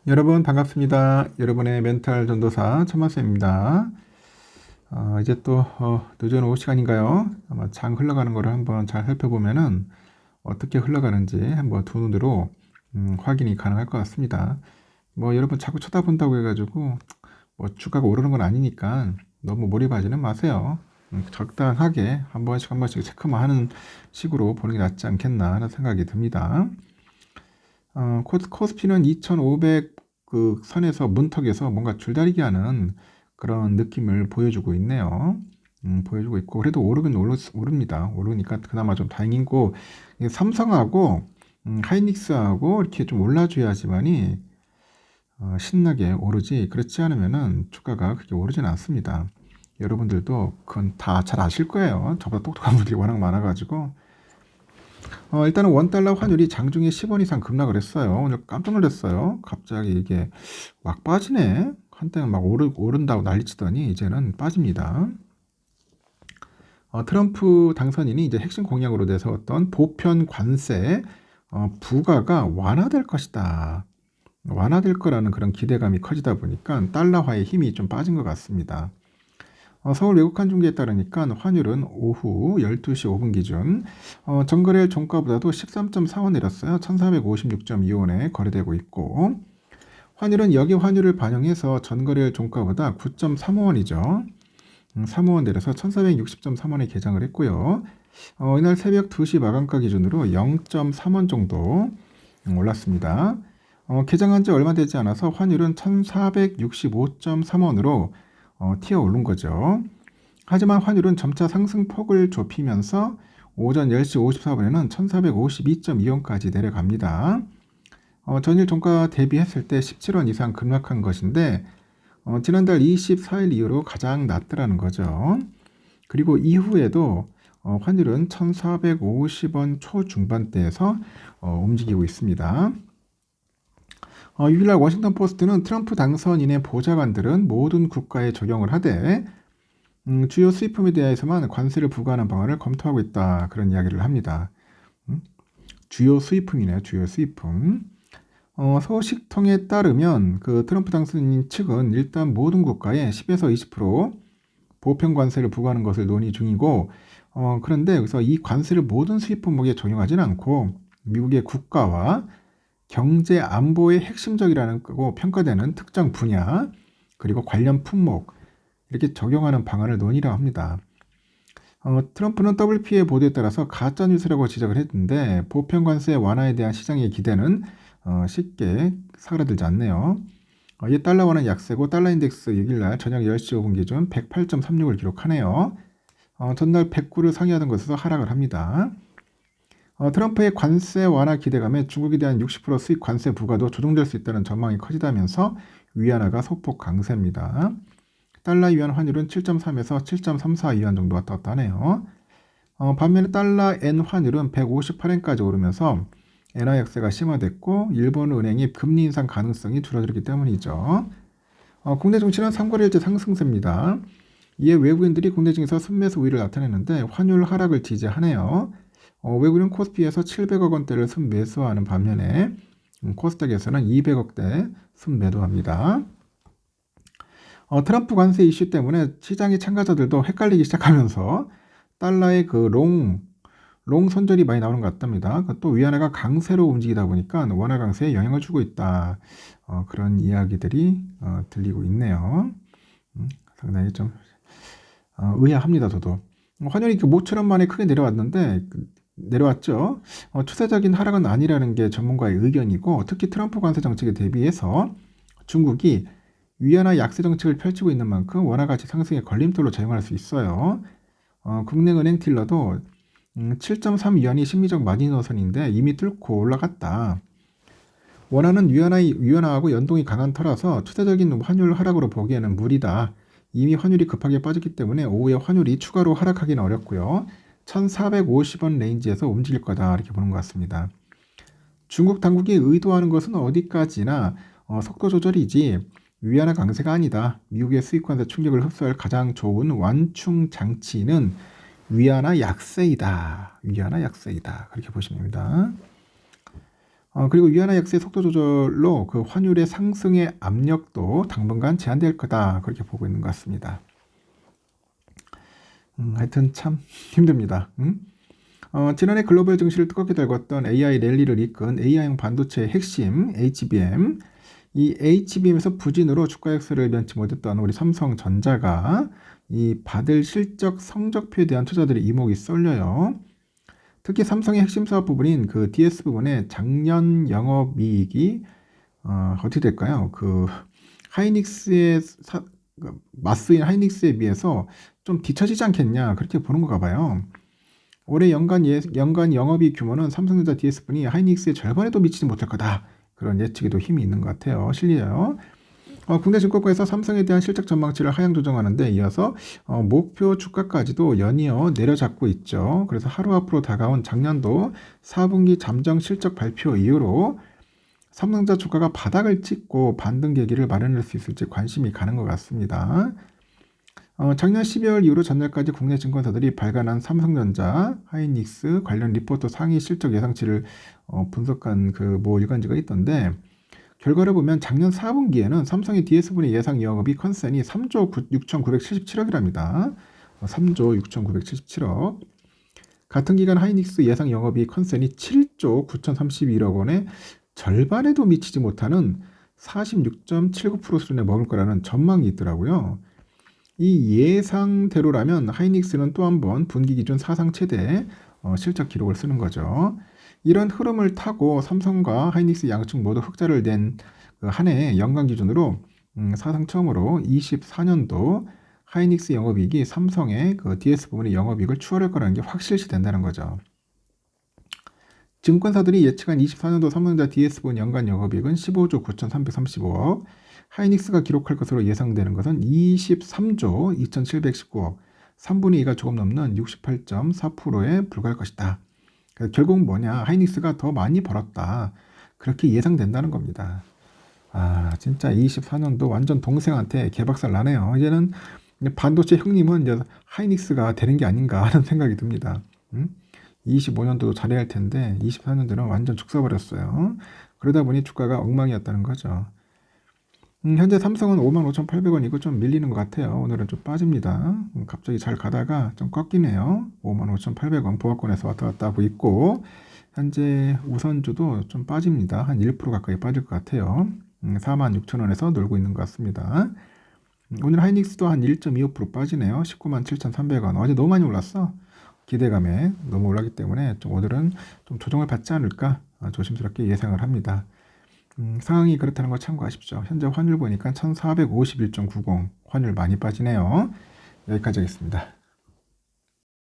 여러분 반갑습니다. 여러분의 멘탈 전도사 천마쌤입니다. 이제 또 늦은 오후 시간인가요? 아마 장 흘러가는 거를 한번 잘 살펴보면은 어떻게 흘러가는지 한번 두 눈으로 확인이 가능할 것 같습니다. 뭐 여러분 자꾸 쳐다본다고 해가지고 뭐 주가가 오르는 건 아니니까 너무 몰입하지는 마세요. 적당하게 한 번씩 한 번씩 체크만 하는 식으로 보는 게 낫지 않겠나 하는 생각이 듭니다. 코스피는 2500 그 선에서 문턱에서 뭔가 줄다리기 하는 그런 느낌을 보여주고 있네요. 보여주고 있고 그래도 오르긴 오릅니다. 오르니까 그나마 좀 다행이고 삼성하고 하이닉스하고 이렇게 좀 올라줘야지만이 신나게 오르지 그렇지 않으면은 주가가 그렇게 오르진 않습니다. 여러분들도 그건 다 잘 아실 거예요. 저보다 똑똑한 분들이 워낙 많아가지고 일단은 원달러 환율이 장중에 10원 이상 급락을 했어요. 오늘 깜짝 놀랐어요. 갑자기 이게 막 빠지네. 한때는 막 오른다고 난리치더니 이제는 빠집니다. 트럼프 당선인이 이제 핵심 공약으로 내세웠던 보편 관세 부과가 완화될 것이다. 완화될 거라는 그런 기대감이 커지다 보니까 달러화의 힘이 좀 빠진 것 같습니다. 서울 외국환 중개에 따르니까 환율은 오후 12시 5분 기준 전거래일 종가보다도 13.4원 내렸어요. 1456.25원에 거래되고 있고 환율은 여기 환율을 반영해서 전거래일 종가보다 9.35원이죠. 3원 내려서 1460.3원에 개장을 했고요. 이날 새벽 2시 마감가 기준으로 0.3원 정도 올랐습니다. 개장한 지 얼마 되지 않아서 환율은 1465.3원으로 튀어 오른 거죠. 하지만 환율은 점차 상승폭을 좁히면서 오전 10시 54분에는 1452.2원까지 내려갑니다. 전일 종가 대비했을 때 17원 이상 급락한 것인데 지난달 24일 이후로 가장 낮더라는 거죠. 그리고 이후에도 환율은 1450원 초중반대에서 움직이고 있습니다. 6일날 워싱턴 포스트는 트럼프 당선인의 보좌관들은 모든 국가에 적용을 하되 주요 수입품에 대해서만 관세를 부과하는 방안을 검토하고 있다. 그런 이야기를 합니다. 주요 수입품이네요. 주요 수입품. 소식통에 따르면 그 트럼프 당선인 측은 일단 모든 국가에 10에서 20% 보편 관세를 부과하는 것을 논의 중이고 그런데 여기서 이 관세를 모든 수입 품목에 적용하지는 않고 미국의 국가와 경제 안보의 핵심적이라는 거고 평가되는 특정 분야 그리고 관련 품목 이렇게 적용하는 방안을 논의라고 합니다. 트럼프는 WP의 보도에 따라서 가짜뉴스라고 지적을 했는데 보편 관세 완화에 대한 시장의 기대는 쉽게 사그라들지 않네요. 이 달러 원은 약세고 달러 인덱스 6일날 저녁 10시 5분 기준 108.36을 기록하네요. 전날 109를 상회하던 것에서 하락을 합니다. 트럼프의 관세 완화 기대감에 중국에 대한 60% 수입 관세 부과도 조정될 수 있다는 전망이 커지다면서 위안화가 소폭 강세입니다. 달러 위안 환율은 7.3에서 7.34 위안 정도 왔다 갔다 하네요. 반면에 달러 엔 환율은 158엔까지 오르면서 엔화 약세가 심화됐고 일본 은행이 금리 인상 가능성이 줄어들기 때문이죠. 국내 증시는 3거래일째 상승세입니다. 이에 외국인들이 국내 증시에서 순매수 우위를 나타내는데 환율 하락을 지지하네요. 외국인은 코스피에서 700억 원대를 순매수하는 반면에 코스닥에서는 200억대 순매도합니다. 트럼프 관세 이슈 때문에 시장의 참가자들도 헷갈리기 시작하면서 달러의 그 롱 손절이 많이 나오는 것 같답니다. 또 위안화가 강세로 움직이다 보니까 원화 강세에 영향을 주고 있다. 그런 이야기들이 들리고 있네요. 상당히 좀 의아합니다. 저도. 환율이 모처럼 만에 크게 내려왔는데 내려왔죠. 추세적인 하락은 아니라는 게 전문가의 의견이고 특히 트럼프 관세 정책에 대비해서 중국이 위안화 약세 정책을 펼치고 있는 만큼 원화 가치 상승의 걸림돌로 작용할 수 있어요. 국내은행 딜러도 7.3 위안이 심리적 마지노선인데 이미 뚫고 올라갔다. 원화는 위안화하고 연동이 강한 터라서 추세적인 환율 하락으로 보기에는 무리다. 이미 환율이 급하게 빠졌기 때문에 오후에 환율이 추가로 하락하기는 어렵고요. 1450원 레인지에서 움직일 거다 이렇게 보는 것 같습니다. 중국 당국이 의도하는 것은 어디까지나 속도 조절이지 위안화 강세가 아니다. 미국의 수입 관세 충격을 흡수할 가장 좋은 완충 장치는 위안화 약세이다. 위안화 약세이다. 그렇게 보시면 됩니다. 그리고 위안화 약세 속도 조절로 그 환율의 상승의 압력도 당분간 제한될 거다. 그렇게 보고 있는 것 같습니다. 하여튼 참 힘듭니다. 지난해 글로벌 증시를 뜨겁게 달궜던 AI 랠리를 이끈 AI형 반도체의 핵심 HBM, 이 HBM에서 부진으로 주가 약세를 면치 못했던 우리 삼성전자가 이 받을 실적 성적표에 대한 투자들의 이목이 쏠려요. 특히 삼성의 핵심 사업 부분인 그 DS 부분의 작년 영업이익이 어떻게 될까요? 그 하이닉스의 마스인 하이닉스에 비해서 좀 뒤처지지 않겠냐 그렇게 보는 건가 봐요. 올해 연간 영업이익 규모는 삼성전자 DS분이 하이닉스의 절반에도 미치지 못할 거다. 그런 예측에도 힘이 있는 것 같아요. 실리요. 국내 증권가에서 삼성에 대한 실적 전망치를 하향 조정하는데 이어서 목표 주가까지도 연이어 내려잡고 있죠. 그래서 하루 앞으로 다가온 작년도 4분기 잠정 실적 발표 이후로 삼성전자 주가가 바닥을 찍고 반등 계기를 마련할 수 있을지 관심이 가는 것 같습니다. 작년 12월 이후로 전날까지 국내 증권사들이 발간한 삼성전자, 하이닉스 관련 리포트 상위 실적 예상치를 분석한 그 모 일간지가 있던데 결과를 보면 작년 4분기에는 삼성의 DS분의 예상 영업이익 컨센이 3조 6,977억이랍니다. 3조 6,977억. 같은 기간 하이닉스 예상 영업이익 컨센이 7조 9,031억 원에 절반에도 미치지 못하는 46.79% 수준에 머물 거라는 전망이 있더라고요. 이 예상대로라면 하이닉스는 또 한 번 분기 기준 사상 최대 실적 기록을 쓰는 거죠. 이런 흐름을 타고 삼성과 하이닉스 양측 모두 흑자를 낸 한 해 연간 기준으로 사상 처음으로 24년도 하이닉스 영업이익이 삼성의 그 DS 부분의 영업이익을 추월할 거라는 게 확실시 된다는 거죠. 증권사들이 예측한 24년도 삼성전자 DS 부분 연간 영업이익은 15조 9,335억, 하이닉스가 기록할 것으로 예상되는 것은 23조 2,719억, 3분의 2가 조금 넘는 68.4%에 불과할 것이다. 결국 뭐냐, 하이닉스가 더 많이 벌었다. 그렇게 예상된다는 겁니다. 진짜 24년도 완전 동생한테 개박살 나네요. 이제는 반도체 형님은 이제 하이닉스가 되는 게 아닌가 하는 생각이 듭니다. 25년도도 잘해야 할 텐데 24년도는 완전 죽서버렸어요. 그러다 보니 주가가 엉망이었다는 거죠. 현재 삼성은 55,800원이고 좀 밀리는 것 같아요. 오늘은 좀 빠집니다. 갑자기 잘 가다가 좀 꺾이네요. 55,800원 보합권에서 왔다 갔다 하고 있고 현재 우선주도 좀 빠집니다. 한 1% 가까이 빠질 것 같아요. 46,000원에서 놀고 있는 것 같습니다. 오늘 하이닉스도 한 1.25% 빠지네요. 197,300원. 어제 너무 많이 올랐어. 기대감에 너무 올랐기 때문에 좀 오늘은 좀 조정을 받지 않을까 조심스럽게 예상을 합니다. 상황이 그렇다는 거 참고하십시오. 현재 환율 보니까 1451.90 환율 많이 빠지네요. 여기까지 하겠습니다.